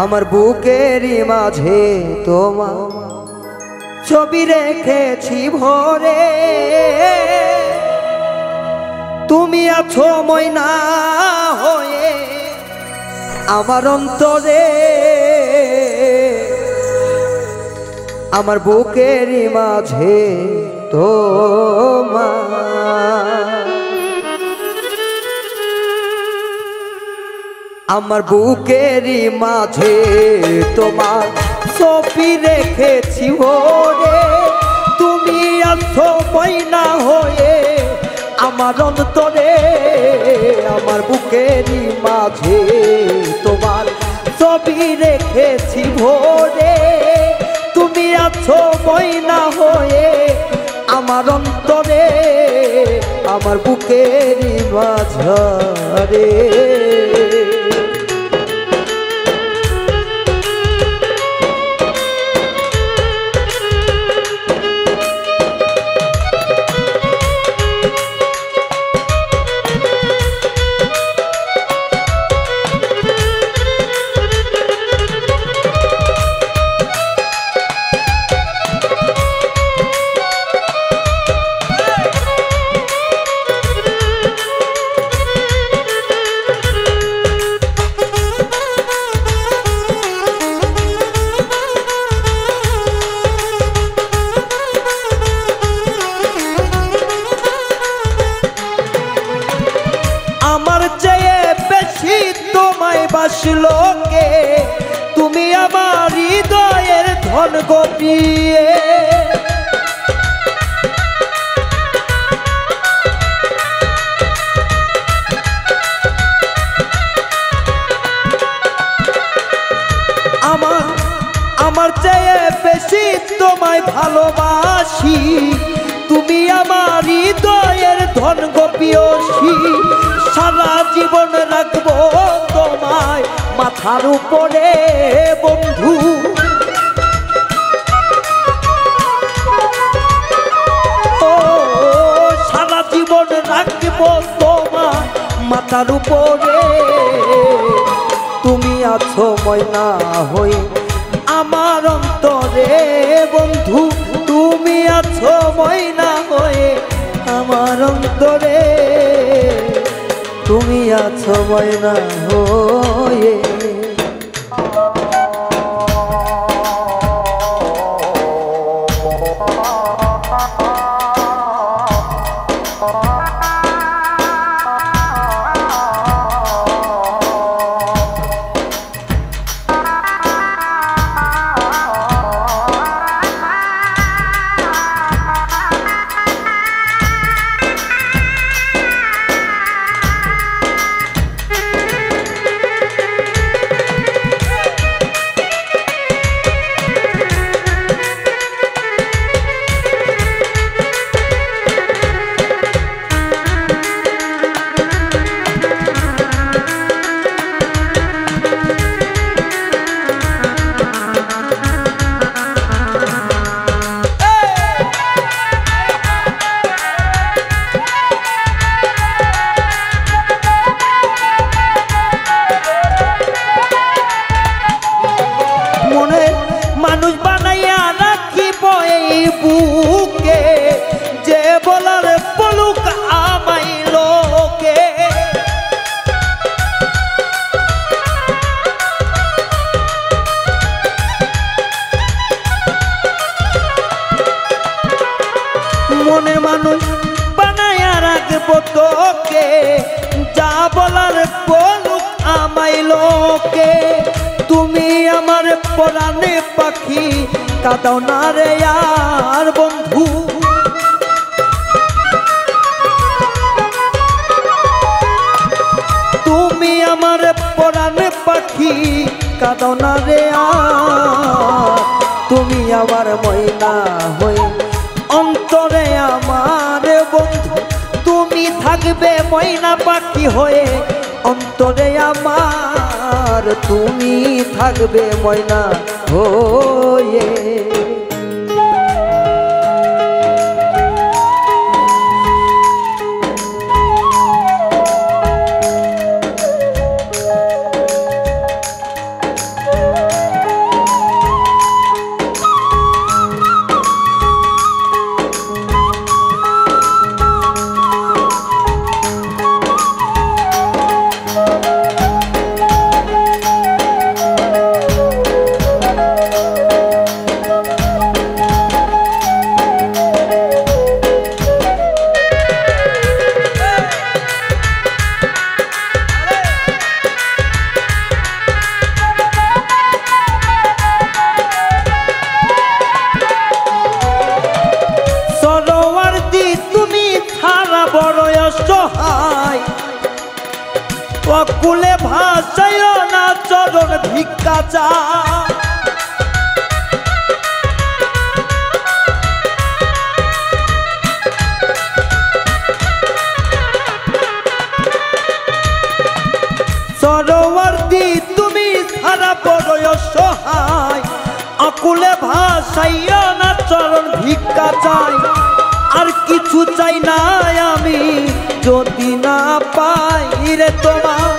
আমার বুকেরই মাঝে তোমার ছবি রেখেছি ভরে, তুমি আছো ময়না হয়ে আমার অন্তরে। আমার বুকেরই মাঝে তোমার, আমার বুকেরই মাঝে তোমার ছবি রেখেছি ভরে, তুমি আছো ময়না হয়ে আমার অন্তরে। আমার বুকেরই মাঝে তোমার ছবি রেখেছি ভরে, তুমি আছো ময়না হয়ে আমার অন্তরে। আমার বুকেরই মাঝে আমার চেয়ে বেশি তোমায় বাসলো কে, তুমি আমার হৃদয়ের ধন গপিয়ে। আমার চেয়ে বেশি তোমায় ভালোবাসি, তুমি আমার হৃদয়ের ধন গোপিয়সী। সারা জীবন রাখবো তোমায় মাথার উপরে বন্ধু, ও সারা জীবন রাখবো তোমায় মাথার উপরে। তুমি আছো ময়না হয়ে আমার অন্তরে বন্ধু, তুমি আছো ময়না হয়ে আমার অন্তরে। তুমি আছো ময়না হয়ে। মানুষ বানাইয়া রাখিব এই বুকে, যে বলার বলুক আমায় লোকে। মনে মানুষ বানাইয়া রাখবো তোকে, যা বলার বলুক আমায় লোকে। তুমি আমার পরাণে পাখি, কাঁদাও না রে আর বন্ধু। তুমি আমার পরাণে পাখি, কাঁদাও না রে আর। তুমি আবার ময়না হই অন্তরে আমার বন্ধু, তুমি থাকবে ময়না পাখি হয়ে অন্তরে আমার। তুমি থাকবে ময়না হয়ে। অকুলে ভাসায় না চরণ ভিক্ষা চা সরোবর্তী তুমি সারা বড় অসহায় অকুলে ভাসাইয়া না চরণ ভিক্ষা চাই আর কিছু চাই না আমি যদি না পাই রে তোমার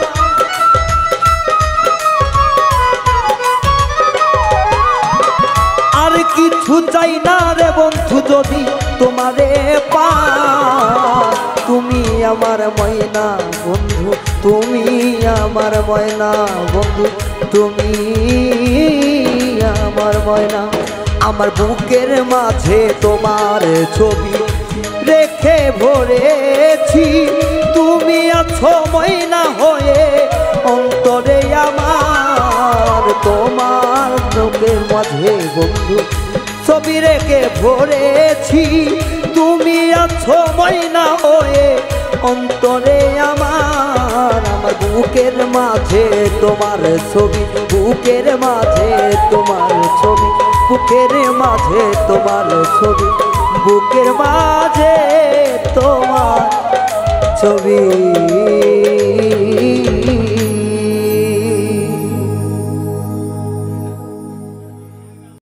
আর কিছু চাই না রে বন্ধু যদি তোমারে পাই তুমি আমার ময়না বন্ধু তুমি আমার ময়না বন্ধু তুমি আমার ময়না আমার বুকের মাঝে তোমার ছবি রেখে ভরেছি তুমি আছো ময়না হয়ে অন্তরে আমার তোমার বুকের মাঝে বন্ধু ছবি রেখে ভরেছি তুমি আছো ময়না হয়ে অন্তরে আমার আমার বুকের মাঝে তোমার ছবি বুকের মাঝে তোমার ছবি বুকের মাঝে তোমার ছবি বুকের মাঝে তোমার ছবি।